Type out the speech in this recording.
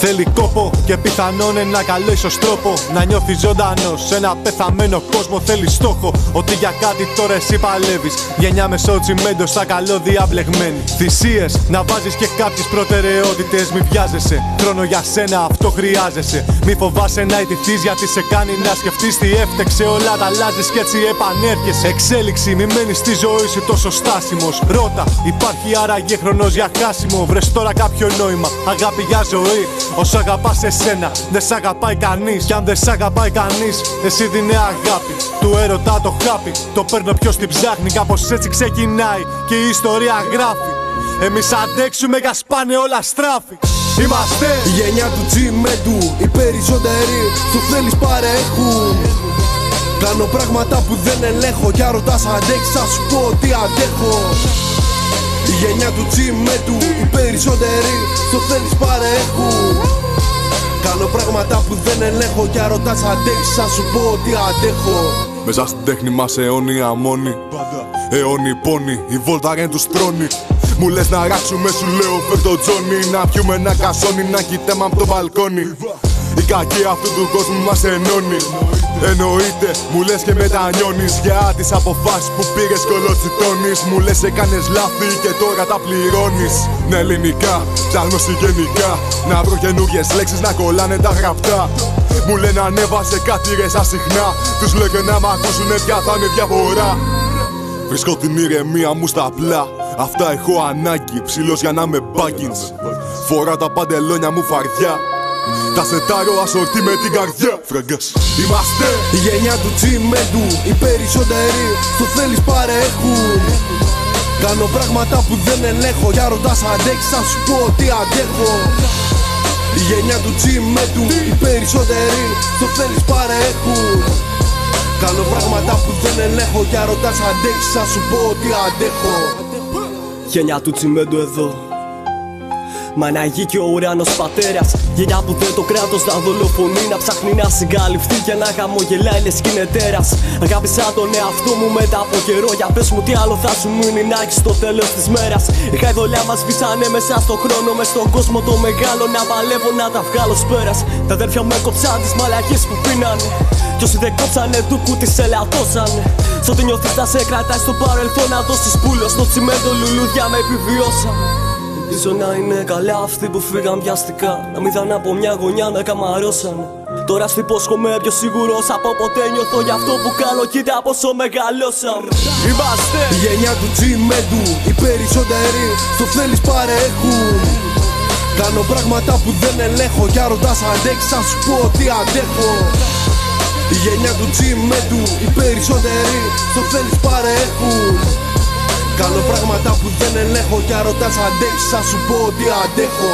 Θέλει κόπο και πιθανόν ένα καλό ίσως τρόπο να νιώθει ζωντανός. Σε ένα πεθαμένο κόσμο θέλει στόχο. Ότι για κάτι τώρα εσύ παλεύεις. Γενιά μεσότσιμέντο στα καλώδια μπλεγμένη. Θυσίες να βάζεις και κάποιες προτεραιότητες. Μη βιάζεσαι, χρόνο για σένα αυτό χρειάζεσαι. Μη φοβάσαι να ιτηθείς γιατί σε κάνει να σκεφτείς τι έφτεξε. Όλα τα αλλάζεις και έτσι επανέρχεσαι. Εξέλιξη, μη μένεις στη ζωή σου τόσο στάσιμος. Ρώτα, υπάρχει άραγε χρόνος για χάσιμο. Βρες τώρα κάποιο νόημα, αγάπη για ζωή. Όσο αγαπάς εσένα, δεν σ' αγαπάει κανείς. Κι αν δεν σ' αγαπάει κανείς, εσύ δίνε αγάπη. Του έρωτα το χάπι, το παίρνω ποιος την ψάχνει. Κάπως έτσι ξεκινάει και η ιστορία γράφει. Εμείς αντέξουμε για σπάνε όλα στράφη. Είμαστε η γενιά του Τζιμέντου. Οι περισσότεροι το θέλεις παρέχουν. Κάνω πράγματα που δεν ελέγχω. Κι αν ρωτάς αντέχεις θα σου πω ότι αντέχω. Η γενιά του Τζιμέντου. Οι περισσότεροι το θέλεις παρέχουν. Κάνω πράγματα που δεν ελέγχω. Κι αν ρωτάς αντέχεις θα σου πω ότι αντέχω. Μέσα στην τέχνη μας αιώνια μόνη. Αιώνιοι πόνοι, η Voltaren τους τρώνει. Μου λες να ράξουμε, σου λέω φέρ' το Τζόνι. Να πιούμε ένα κασόνι, να κοιτάμε απ' το μπαλκόνι. Η κακία αυτού του κόσμου μας ενώνει. Εννοείται, μου λες και μετανιώνεις για τις αποφάσεις που πήγες κολοτσιτώνεις. Μου λες έκανες λάθη και τώρα τα πληρώνεις. Ναι, ελληνικά, ψάχνω συγγενικά. Να βρω καινούριες λέξεις να κολλάνε τα γραπτά. Μου λένε ανέβασε κάτι ρε σαν συχνά. Τους λέω και να μ' ακούσουνε ποια θα είναι διαφορά. Βρίσκω την ηρεμία μου στα απλά. Αυτά έχω ανάγκη, ψηλός για να είμαι Baggins. Φορά τα παντελόνια μου φαρδιά. Τα σετάρω ασορτή με την καρδιά. Φραγκάς. Είμαστε η γενιά του Τζιμέντου. Οι περισσότεροι το θέλεις παρέχουν. Κάνω πράγματα που δεν ελέγχω. Για ρωτάς αντέχεις θα σου πω ότι αντέχω. Η γενιά του Τζιμέντου. Οι περισσότεροι το θέλεις παρέχουν. Κάνω πράγματα που δεν ελέγχω. Για ρωτάς αντέχεις θα σου πω ότι αντέχω. Γενιά του Τζιμέντου εδώ. Μαναγή και ο ουρανός πατέρας. Γενιά που δεν το κράτος να δολοφονεί, να ψάχνει να συγκαλυφθεί και να χαμογελάει λες κι είναι τέρας. Αγάπησα τον εαυτό μου μετά από καιρό. Για πες μου τι άλλο θα σου μείνει να έχεις στο τέλος της μέρας. Οι χαϊδολιά μας βυσάνε μέσα στον χρόνο, μες στον κόσμο το μεγάλο. Να παλεύω να τα βγάλω σπέρας. Τα αδέρφια μου έκοψαν τις μαλακίες που πίνανε. Κι όσοι δεν κόψανε του κούτι σε λατώσανε. Σ' ό,τι νιώθεις να σε κρατάει στο παρελθόν, να δώσεις πουλο στο τσιμέντο λουλούδια με επιβιώσαν. Ελπίζω να είναι καλά αυτοί που φύγαν βιαστικά. Να μην δαν από μια γωνιά να καμαρώσαν. Τώρα στυπόσχομαι πιο σίγουρος από ποτέ. Νιώθω για αυτό που κάνω, κοίτα πόσο μεγαλώσαν. Είμαστε η γενιά του Τζιμέντου. Οι περισσότεροι το θέλεις παρέχουν. Κάνω πράγματα που δεν ελέγχω. Κι αν ρωτάς αντέχεις θα σου πω ότι αντέχω. Η γενιά του Τζιμέντου. Οι περισσότεροι το θέλεις παρέχουν. Κάνω πράγματα που δεν ελέγχω. Κι αν ρωτάς αντέχεις θα σου πω ότι αντέχω.